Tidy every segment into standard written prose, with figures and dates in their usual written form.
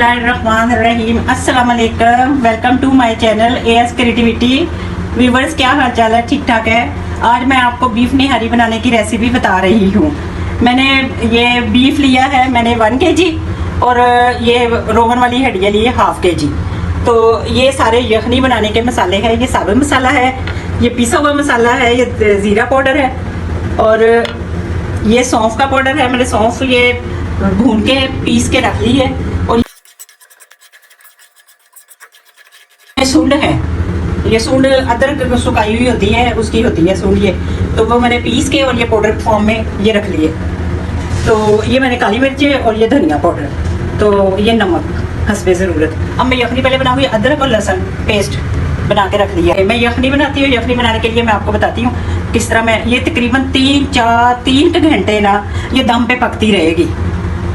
बिस्मिल्लाहिर्रहमानिर्रहीम। अस्सलाम वालेकुम। Welcome to my channel AS creativity. Viewers, क्या हाल चाल है? ठीक ठाक है। आज मैं आपको बीफ निहारी बनाने की रेसिपी बता रही हूँ। मैंने ये बीफ लिया है, मैंने 1 kg और ये रोगन वाली हड्डियाँ ली है 1/2 kg। तो ये सारे यखनी बनाने के मसाले हैं। ये साबुत मसाला है, ये पिसा हुआ मसाला है, ये ज़ीरा पाउडर है और ये सौंफ का पाउडर है। मैंने सौंफ ये भून के पीस के रख ली है। और ये सूंड है, ये सूंड अदरक सुखाई हुई होती है, उसकी होती है सूंड। ये तो वो मैंने पीस के और ये पाउडर फॉर्म में ये रख लिए। तो ये मैंने काली मिर्च और ये धनिया पाउडर, तो ये नमक हस्बे ज़रूरत। अब मैं यखनी पहले बनाऊंगी। अदरक और लहसुन पेस्ट बना के रख लिया है। मैं यखनी बनाती हूँ। यखनी बनाने के लिए मैं आपको बताती हूँ किस तरह। मैं ये तकरीबन 3 घंटे ना ये दम पे पकती रहेगी।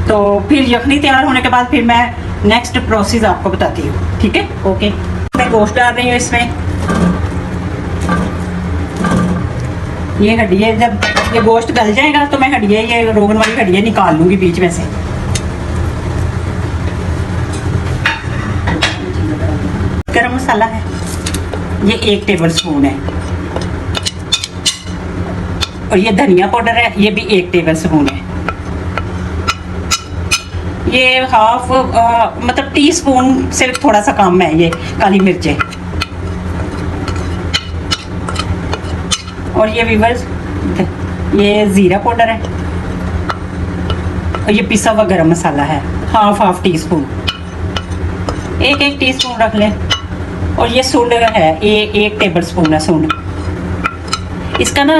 तो फिर यखनी तैयार होने के बाद फिर मैं नेक्स्ट प्रोसेस आपको बताती हूँ। ठीक है, ओके। मैं गोश्त डाल रही हूँ इसमें। ये हड्डियाँ जब ये गोश्त गल जाएगा तो मैं हड्डियाँ, ये रोगन वाली हड्डियाँ निकाल लूंगी बीच में से। गरम मसाला है, ये 1 टेबल स्पून है। और ये धनिया पाउडर है, ये भी 1 टेबल स्पून है। ये हाफ मतलब टीस्पून से थोड़ा सा कम है ये काली मिर्चें। और ये व्यूअर्स, ये जीरा पाउडर है और ये पिसा हुआ गरम मसाला है, हाफ टी स्पून। 1 टीस्पून रख लें। और ये सूंड है, ये 1 टेबल स्पून है सूंड। इसका ना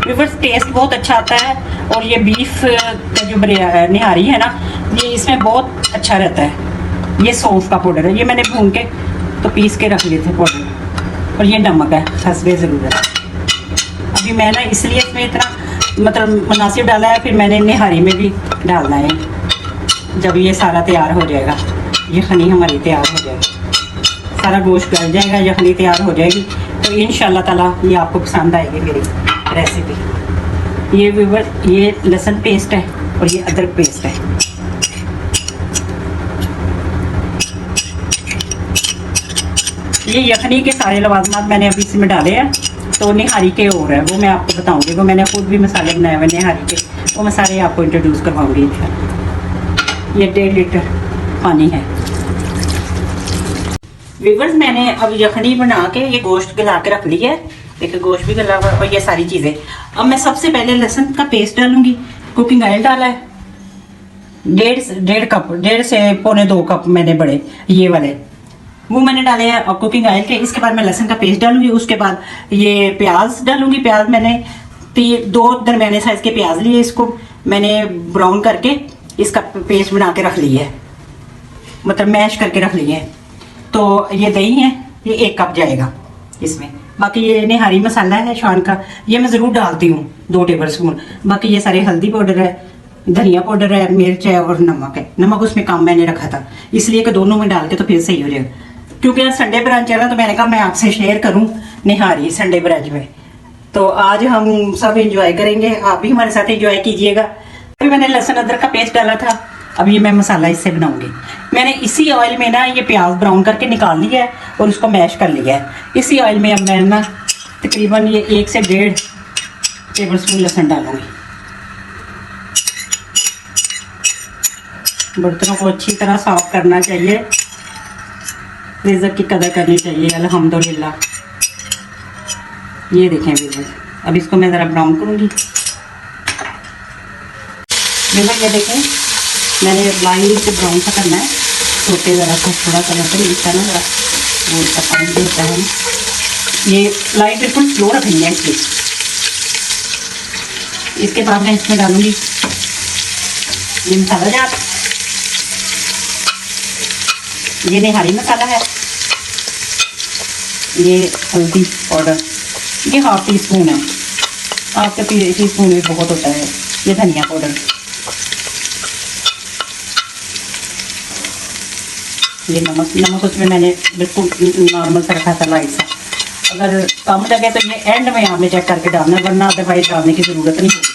व्यूअर्स टेस्ट बहुत अच्छा आता है। और ये बीफ का जो निहारी है ना, ये इसमें बहुत अच्छा रहता है। ये सौंफ का पाउडर है, ये मैंने भून के तो पीस के रख लिए थे पाउडर। और ये नमक है हस्बे ज़रूरत। अभी मैं ना इसलिए इसमें इतना मतलब मुनासिब डाला है, फिर मैंने निहारी में भी डालना है जब ये सारा तैयार हो जाएगा। यखनी हमारी तैयार हो जाएगी, सारा गोश्त गल जाएगा, यखनी तैयार हो जाएगी। तो इंशाल्लाह ताला ये आपको पसंद आएगी मेरी रेसिपी। ये व्यूअर, ये लहसुन पेस्ट है और ये अदरक पेस्ट है। ये यखनी के सारे लवाजमात मैंने अभी इसमें डाले हैं। तो निहारी के और है वो मैं आपको बताऊंगी। वो मैंने खुद भी मसाले बनाए हुए निहारी के, वो मैं सारे आपको इंट्रोड्यूस करवाऊंगी। ये 1.5 लीटर पानी है। व्यूअर्स, मैंने अब यखनी बना के ये गोश्त गला के रख लिया है। देखिए गोश्त भी गला हुआ और ये सारी चीज़ें। अब मैं सबसे पहले लहसुन का पेस्ट डालूंगी। कुकिंग ऑयल डाला है 1.5 कप, 1.5 से 2.25 कप मैंने बड़े ये वाले वो मैंने डाले हैं और कुकिंग ऑयल के। इसके बाद मैं लहसुन का पेस्ट डालूंगी। उसके बाद ये प्याज डालूंगी। प्याज मैंने 2 दरमियाने साइज के प्याज लिए, इसको मैंने ब्राउन करके इसका पेस्ट बना के रख लिया है, मतलब मैश करके रख लिए है। तो ये दही है, ये 1 कप जाएगा इसमें। बाकी ये निहारी मसाला है शान का, ये मैं ज़रूर डालती हूँ 2 टेबल स्पून। बाकी ये सारे हल्दी पाउडर है, धनिया पाउडर है, मिर्च है और नमक है। नमक उसमें कम मैंने रखा था इसलिए कि दोनों में डाल के तो फिर सही हो जाएगा। क्योंकि आज संडे ब्रांच है ना, तो मैंने कहा मैं आपसे शेयर करूँ निहारी संडे ब्रांच में। तो आज हम सब इंजॉय करेंगे, आप भी हमारे साथ इंजॉय कीजिएगा। अभी मैंने लहसुन अदरक का पेस्ट डाला था, अब ये मैं मसाला इससे बनाऊंगी। मैंने इसी ऑयल में ना ये प्याज ब्राउन करके निकाल लिया है और उसको मैश कर लिया है। इसी ऑयल में अब मैं ना तकरीबन ये 1 से 1.5 टेबल स्पून लहसुन डालूंगी। बर्तनों को अच्छी तरह साफ करना चाहिए, रिज़्क़ की कदर करनी चाहिए। अल्हम्दुलिल्लाह। ये देखें व्यूअर्स, अब इसको मैं ज़रा ब्राउन करूँगी। व्यूअर्स ये देखें, मैंने लाइट से ब्राउन सा करना है, छोटे ज़रा सा थोड़ा कलर तो मिलता है ना, ज़रा वो पता नहीं देता है। ये लाइट बिल्कुल स्लो रखनी है इसकी। इसके बाद मैं इसमें डालूँगी ये मसाला जार, ये निहारी मसाला है, ये हल्दी पाउडर, ये 1/2 टीस्पून है। आपका टीस्पून भी बहुत होता है। ये धनिया पाउडर, ये नमक उसमें मैंने बिल्कुल नॉर्मल सा रखा था, लाइट सा। अगर कम लगे तो ये एंड में आपने चेक करके डालना, वरना अदरवाइज डालने की ज़रूरत नहीं होगी।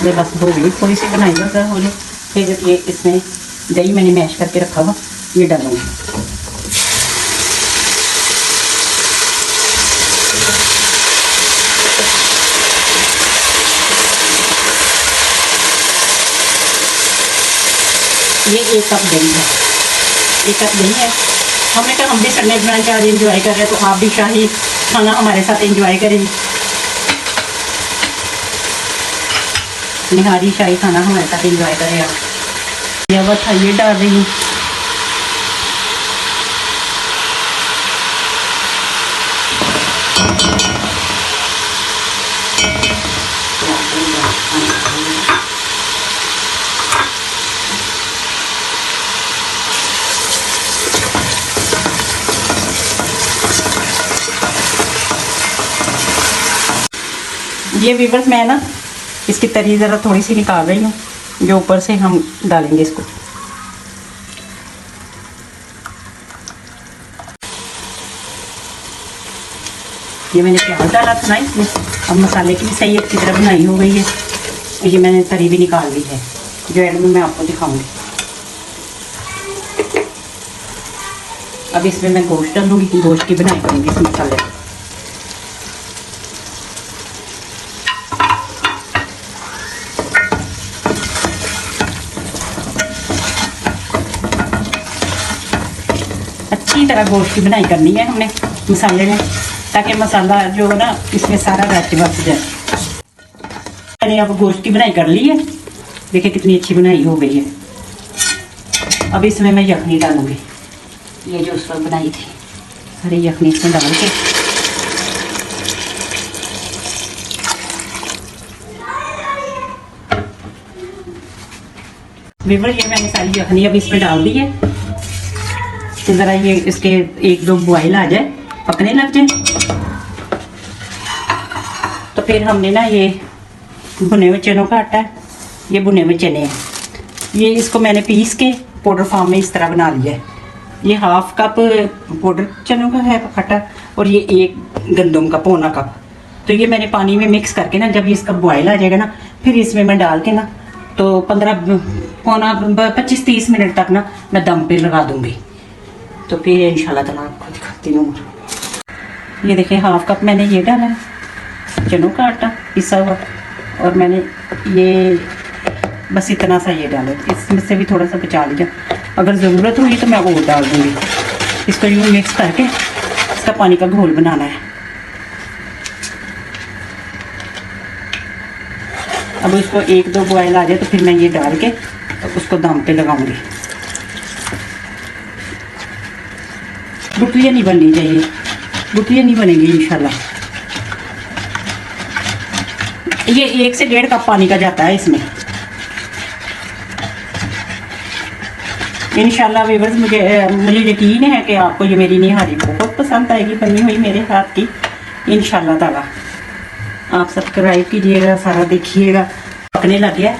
ये बस हो गई थोड़ी सी बनाई होगा होने। फिर जब ये इसमें दही मैंने मैश करके रखा हुआ ये डालूंगी। ये 1 कप दही है, 1 कप दही है। हमने कहा हम भी संडे बनाए आज इंजॉय कर रहे हैं, तो आप भी शाही खाना हमारे साथ इंजॉय करें। निहारी शाही खाना हमारे साथ इंजॉय करें आप। ये वो था ये डाल रही हूँ। ये व्यूअर्स मैं ना इसकी तरी ज़रा थोड़ी सी निकाल रही हूँ, जो ऊपर से हम डालेंगे इसको। ये मैंने प्याज डाला था ना इसमें। अब मसाले की भी सही अच्छी तरह बनाई हो गई है। ये मैंने तरी भी निकाल ली है, जो एंड में मैं आपको दिखाऊंगी। अब इसमें मैं गोश्त डालूंगी, गोश्त की बनाई करूँगी इस मसाले में। अच्छी तरह गोश्त की बनाई करनी है हमने मसाले में, ताकि मसाला जो है ना इसमें सारा रच बस जाए। मैंने अब गोश्त की बनाई कर ली है, देखिए कितनी अच्छी बनाई हो गई है। अब इसमें मैं यखनी डालूंगी, ये जो उस वक्त बनाई थी सारी यखनी इसमें डाल के। व्यूअर्स ये मैंने सारी यखनी अब इसमें डाल दी है। तो ज़रा ये इसके 1-2 बॉयल आ जाए, पकने लग जाए, तो फिर हमने ना ये भुने हुए चनों का आटा है, ये भुने हुए चने हैं, ये इसको मैंने पीस के पाउडर फॉर्म में इस तरह बना लिया है। ये 1/2 कप पाउडर चनों का है आटा, और ये 1 गंदम का 1/4 कप। तो ये मैंने पानी में मिक्स करके ना, जब इसका बॉयल आ जाएगा ना, फिर इसमें मैं डाल के ना, तो 25-30 मिनट तक ना मैं दम पे लगा दूंगी। तो फिर इंशाल्लाह ताला आपको दिखाती हूँ। ये देखिए 1/2 कप मैंने ये डाला है चनों का आटा पिसा हुआ, और मैंने ये बस इतना सा ये डाला, इसमें से भी थोड़ा सा बचा लिया, अगर ज़रूरत हुई तो मैं वो डाल दूँगी। इसको यूँ मिक्स करके इसका पानी का घोल बनाना है। अब इसको 1-2 बॉयल आ जाए तो फिर मैं ये डाल के उसको दम पे लगाऊंगी। गुठलियाँ नहीं बननी चाहिए, गुठलियाँ नहीं बनेंगी इंशाल्लाह। ये 1 से 1.5 कप पानी का जाता है इसमें इंशाल्लाह। व्यूअर्स मुझे यकीन है कि आपको ये मेरी निहारी बहुत पसंद आएगी, बनी हुई मेरे हाथ की इंशाल्लाह ताला। आप सब्सक्राइब कीजिएगा, सारा देखिएगा। पकने लग गया।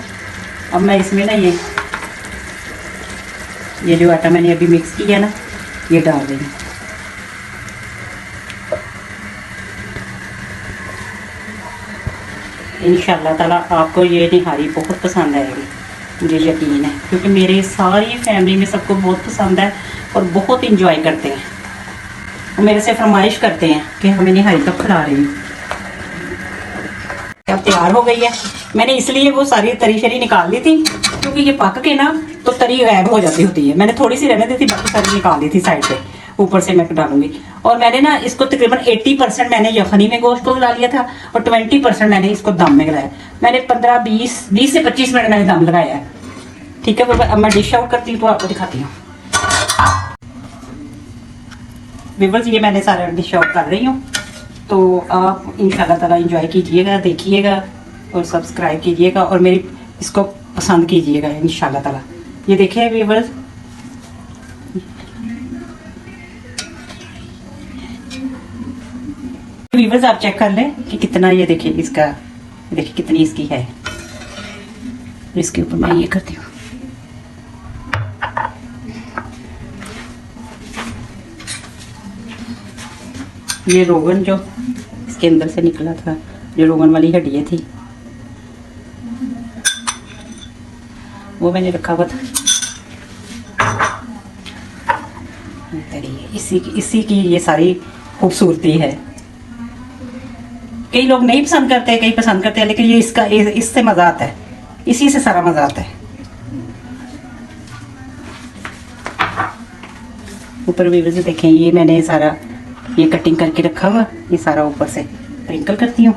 अब मैं इसमें ना ये जो आटा मैंने अभी मिक्स किया ना, ये डाल देंगे। इंशाल्लाह ताला आपको ये निहारी बहुत पसंद आएगी, मुझे यकीन है, क्योंकि मेरे सारी फैमिली में सबको बहुत पसंद है और बहुत इंजॉय करते हैं। वो मेरे से फरमाइश करते हैं कि हमें निहारी कब खिला रही है। अब तैयार हो गई है। मैंने इसलिए वो सारी तरी शरी निकाल दी थी, क्योंकि ये पक के ना तो तरी गायब हो जाती होती है। मैंने थोड़ी सी रहने दी थी, बाकी सारी निकाल दी थी साइड पे, ऊपर से मैं डालूंगी। और मैंने ना इसको तकरीबन 80% मैंने यखनी में गोश्त को गला लिया था, और 20% मैंने इसको दम में गलाया। मैंने 20 से 25 मिनट मैंने दम लगाया है। ठीक है, अब मैं डिश आउट करती हूँ तो आपको दिखाती हूँ। व्यूअर्स ये मैंने सारा डिश आउट कर रही हूँ, तो आप इंशाल्लाह ताला एंजॉय कीजिएगा, देखिएगा और सब्सक्राइब कीजिएगा, और मेरी इसको पसंद कीजिएगा इंशाल्लाह ताला। ये देखिए व्यूअर्स, आप चेक कर लें कि कितना, ये देखिए इसका, देखिए कितनी इसकी है। इसके ऊपर मैं ये करती हूँ। ये रोगन जो इसके अंदर से निकला था, जो रोगन वाली हड्डियाँ थी, वो मैंने रखा हुआ था। इसी की ये सारी खूबसूरती है। कई लोग नहीं पसंद करते, कई पसंद करते हैं, लेकिन ये इससे मजा आता है, इसी से सारा मजा आता है। ऊपर भी वैसे देखें, ये मैंने सारा ये कटिंग करके रखा हुआ, ये सारा ऊपर से स्प्रिंकल करती हूँ।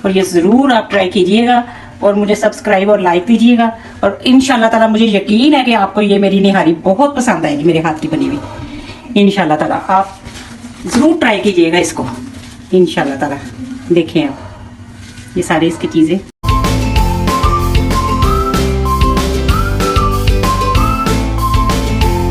और ये ज़रूर आप ट्राई कीजिएगा और मुझे सब्सक्राइब और लाइक दीजिएगा। और इंशाल्लाह ताला मुझे यकीन है कि आपको ये मेरी निहारी बहुत पसंद आएगी, मेरे हाथ की बनी हुई। इंशाल्लाह ताला आप ज़रूर ट्राई कीजिएगा इसको, इंशाल्लाह ताला। देखें आप ये सारी इसकी चीज़ें